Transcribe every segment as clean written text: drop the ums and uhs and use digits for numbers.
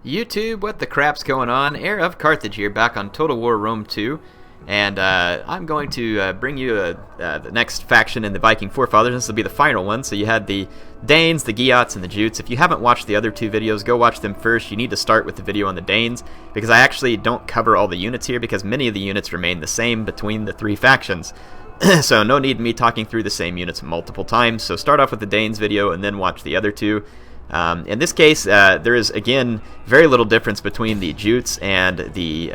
YouTube, what the crap's going on? HeirofCarthage here, back on Total War Rome 2, and I'm going to bring you the next faction in the Viking Forefathers. This will be the final one. So you had the Danes, the Jutes, and the Jutes. If you haven't watched the other two videos, go watch them first. You need to start with the video on the Danes, because I actually don't cover all the units here, because many of the units remain the same between the three factions. So no need me talking through the same units multiple times. So start off with the Danes video, and then watch the other two. In this case, there is, again, very little difference between the Jutes and the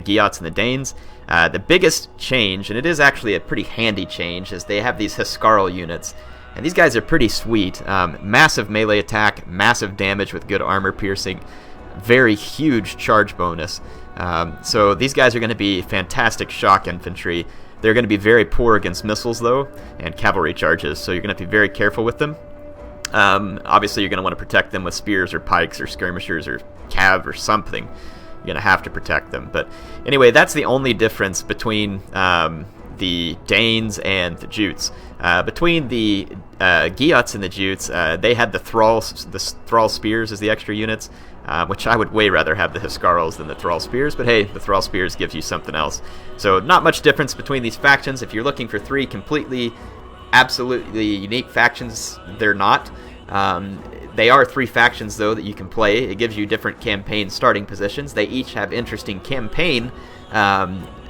Jutes and the Danes. The biggest change, and it is actually a pretty handy change, is they have these Huscarl units. And these guys are pretty sweet. Massive melee attack, massive damage with good armor piercing, very huge charge bonus. So these guys are going to be fantastic shock infantry. They're going to be very poor against missiles, though, and cavalry charges, so you're going to have to be very careful with them. Obviously, you're going to want to protect them with spears or pikes or skirmishers or cav or something. You're going to have to protect them. But anyway, that's the only difference between the Danes and the Jutes. Between the Jutes and the Jutes, they had the thrall spears as the extra units, which I would way rather have the Huscarls than the thrall spears. But hey, the thrall spears gives you something else. So not much difference between these factions. If you're looking for three completely absolutely unique factions, they're not. They are three factions, though, that you can play. It gives you different campaign starting positions. They each have interesting campaign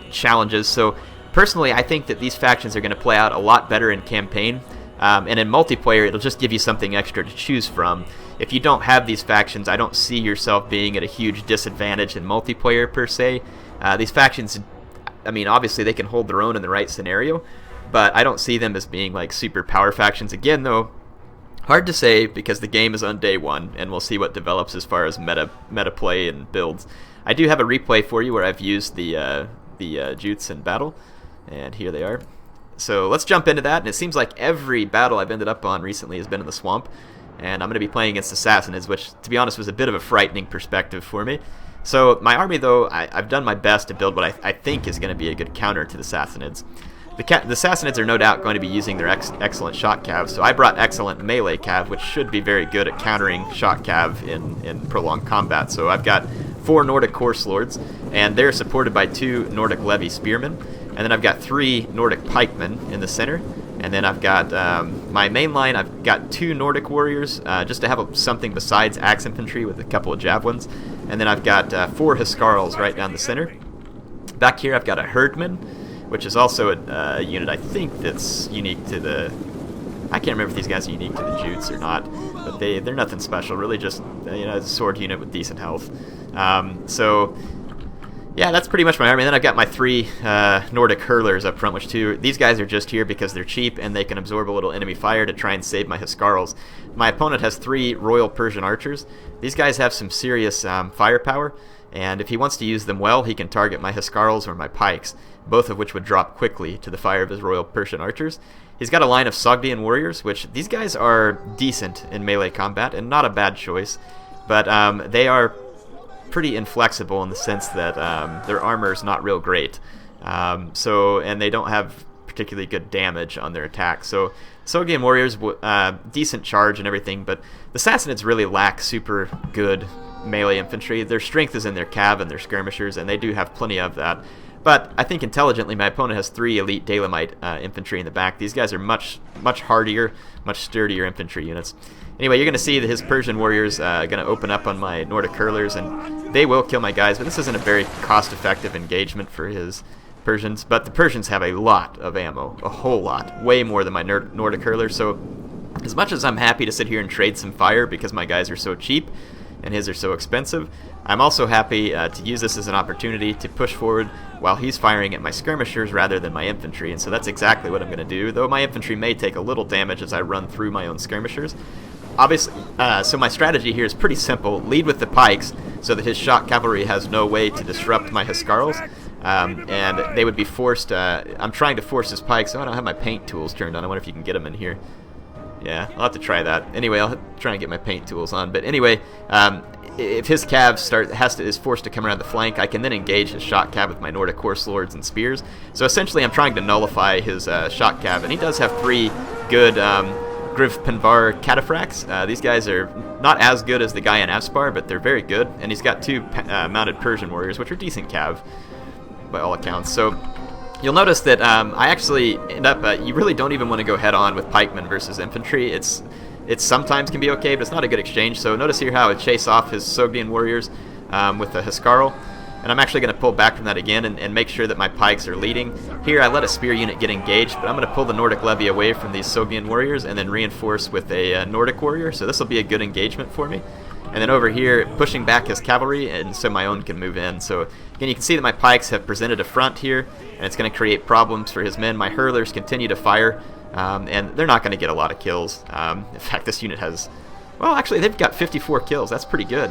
challenges. So personally, I think that these factions are going to play out a lot better in campaign. And in multiplayer, it'll just give you something extra to choose from. If you don't have these factions, I don't see yourself being at a huge disadvantage in multiplayer, per se. These factions, I mean, obviously they can hold their own in the right scenario, but I don't see them as being like super power factions. Again, though, hard to say because the game is on day one, and we'll see what develops as far as meta play and builds. I do have a replay for you where I've used the Jutes in battle, and here they are. So let's jump into that, and it seems like every battle I've ended up on recently has been in the swamp, and I'm going to be playing against Assassinids, which, to be honest, was a bit of a frightening perspective for me. So my army, though, I've done my best to build what I think is going to be a good counter to the Assassinids. The Assassinids are no doubt going to be using their excellent shock cav, so I brought excellent melee cav, which should be very good at countering shock cav in prolonged combat. So I've got 4 Nordic Horse Lords, and they're supported by 2 Nordic Levy Spearmen, and then I've got 3 Nordic Pikemen in the center, and then I've got my main line, I've got 2 Nordic Warriors, just to have something besides axe infantry with a couple of javelins, and then I've got 4 Huscarls right down the center. Back here I've got a Herdmen, which is also a unit I think that's unique to the... I can't remember if these guys are unique to the Jutes or not, but they're nothing special, really just a sword unit with decent health. So yeah, that's pretty much my army. And then I've got my 3 Nordic Hurlers up front, which these guys are just here because they're cheap and they can absorb a little enemy fire to try and save my Huscarls. My opponent has 3 Royal Persian Archers. These guys have some serious firepower, and if he wants to use them well, he can target my Huscarls or my Pikes, both of which would drop quickly to the fire of his Royal Persian Archers. He's got a line of Sogdian Warriors, which these guys are decent in melee combat and not a bad choice, but they are pretty inflexible in the sense that their armor is not real great. And they don't have particularly good damage on their attack. So Sogdian Warriors, decent charge and everything, but the Sassanids really lack super good melee infantry. Their strength is in their cav and their skirmishers, and they do have plenty of that. But I think intelligently, my opponent has 3 elite Dalamite infantry in the back. These guys are much hardier, much sturdier infantry units. Anyway, you're going to see that his Persian warriors going to open up on my Nordic Hurlers, and they will kill my guys, but this isn't a very cost-effective engagement for his Persians. But the Persians have a lot of ammo, a whole lot, way more than my Nordic Hurlers. So as much as I'm happy to sit here and trade some fire because my guys are so cheap and his are so expensive, I'm also happy to use this as an opportunity to push forward while he's firing at my skirmishers rather than my infantry, and so that's exactly what I'm going to do, though my infantry may take a little damage as I run through my own skirmishers. Obviously, so my strategy here is pretty simple. Lead with the pikes so that his shock cavalry has no way to disrupt my Huscarls, and they would be forced... I'm trying to force his pikes. Oh, I don't have my paint tools turned on. I wonder if you can get them in here. Yeah, I'll have to try that. Anyway, I'll try and get my paint tools on. But anyway, if his cav is forced to come around the flank, I can then engage his shock cav with my Nordic Horse Lords and Spears. So essentially I'm trying to nullify his shock cav, and he does have 3 good Grivpenvar Cataphracts. These guys are not as good as the guy in Aspar, but they're very good. And he's got 2 mounted Persian warriors, which are decent cav by all accounts. So you'll notice that I actually end up, you really don't even want to go head on with pikemen versus infantry. It sometimes can be okay, but it's not a good exchange. So notice here how I chase off his Sogdian warriors with the Huskarl. And I'm actually going to pull back from that again and make sure that my pikes are leading. Here I let a spear unit get engaged, but I'm going to pull the Nordic levy away from these Sogdian warriors and then reinforce with a Nordic warrior. So this will be a good engagement for me. And then over here, pushing back his cavalry, and so my own can move in. So again, you can see that my pikes have presented a front here, and it's going to create problems for his men. My hurlers continue to fire, and they're not going to get a lot of kills. In fact, this unit has, well, actually, they've got 54 kills. That's pretty good.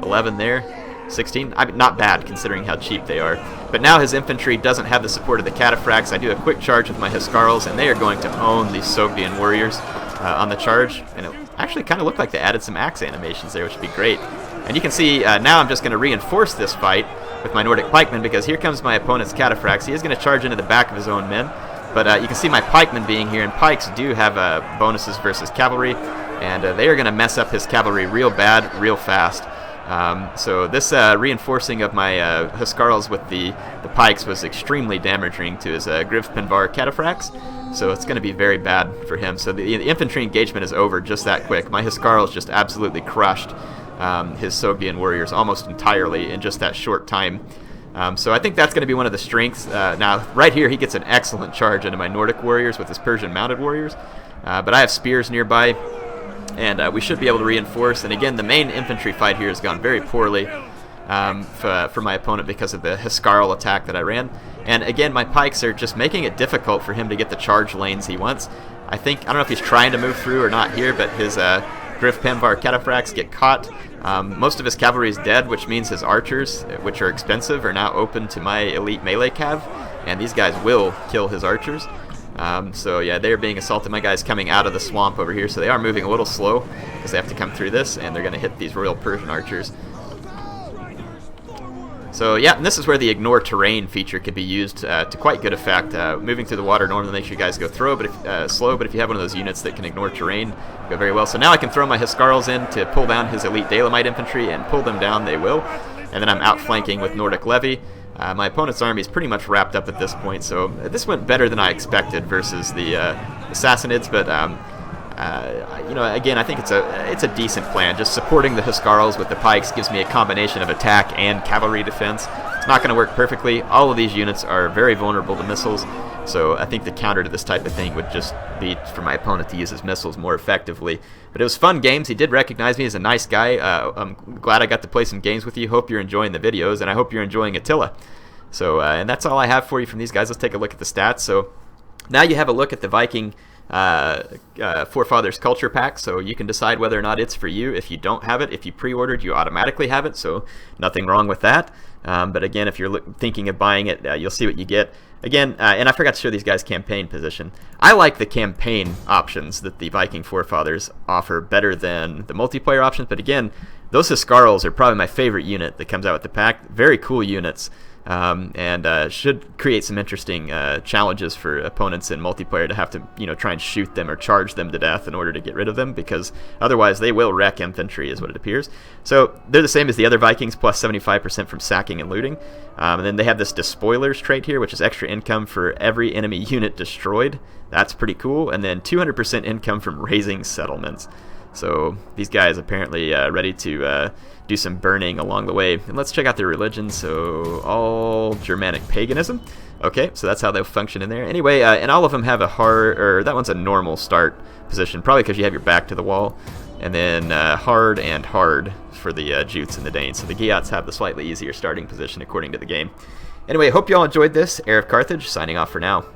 11 there. 16, I mean, not bad considering how cheap they are. But now his infantry doesn't have the support of the Cataphracts. I do a quick charge with my Huskarls, and they are going to own these Sogdian warriors on the charge. And it actually kind of looked like they added some axe animations there, which would be great. And you can see now I'm just going to reinforce this fight with my Nordic pikemen, because here comes my opponent's Cataphracts. He is going to charge into the back of his own men. But you can see my pikemen being here, and pikes do have bonuses versus cavalry. And they are going to mess up his cavalry real bad, real fast. So this reinforcing of my Huskarls with the pikes was extremely damaging to his Grivpenvar Cataphracts, so it's going to be very bad for him. So the infantry engagement is over just that quick. My Huskarls just absolutely crushed his Sogdian warriors almost entirely in just that short time. So I think that's going to be one of the strengths. Now, right here, he gets an excellent charge into my Nordic warriors with his Persian mounted warriors, but I have spears nearby. And we should be able to reinforce. And again, the main infantry fight here has gone very poorly for my opponent because of the Huskarl attack that I ran. And again, my pikes are just making it difficult for him to get the charge lanes he wants. I don't know if he's trying to move through or not here, but his Grivpenvar Cataphracts get caught. Most of his cavalry is dead, which means his archers, which are expensive, are now open to my elite melee cav. And these guys will kill his archers. So yeah, they're being assaulted. My guy's coming out of the swamp over here, so they are moving a little slow because they have to come through this, and they're going to hit these Royal Persian archers. So yeah, and this is where the ignore terrain feature could be used to quite good effect. Moving through the water normally makes you guys go slow, but if you have one of those units that can ignore terrain, go very well. So now I can throw my Huskarls in to pull down his elite Dalamite infantry, and pull them down they will. And then I'm outflanking with Nordic levy. My opponent's army is pretty much wrapped up at this point, so this went better than I expected versus the Sassanids, but you know, again, I think it's a decent plan. Just supporting the Huskarls with the pikes gives me a combination of attack and cavalry defense. It's not going to work perfectly. All of these units are very vulnerable to missiles, so I think the counter to this type of thing would just be for my opponent to use his missiles more effectively. But it was fun games. He did recognize me as a nice guy. I'm glad I got to play some games with you. Hope you're enjoying the videos, and I hope you're enjoying Attila. So, and that's all I have for you from these guys. Let's take a look at the stats. So now you have a look at the Viking Forefathers Culture Pack, so you can decide whether or not it's for you. If you don't have it, if you pre-ordered, you automatically have it, so nothing wrong with that. But again, if you're thinking of buying it, you'll see what you get. Again, and I forgot to show these guys campaign position. I like the campaign options that the Viking Forefathers offer better than the multiplayer options, but again, those Huskarls are probably my favorite unit that comes out with the pack. Very cool units. And should create some interesting challenges for opponents in multiplayer to have to, you know, try and shoot them or charge them to death in order to get rid of them, because otherwise they will wreck infantry, is what it appears. So they're the same as the other Vikings, plus 75% from sacking and looting. And then they have this Despoilers trait here, which is extra income for every enemy unit destroyed. That's pretty cool. And then 200% income from raising settlements. So these guys apparently ready to do some burning along the way. And let's check out their religion. So all Germanic paganism. Okay, so that's how they'll function in there. Anyway, and all of them have a hard, or that one's a normal start position, probably because you have your back to the wall. And then hard and hard for the Jutes and the Danes. So the Geats have the slightly easier starting position according to the game. Anyway, hope you all enjoyed this. HeirofCarthage signing off for now.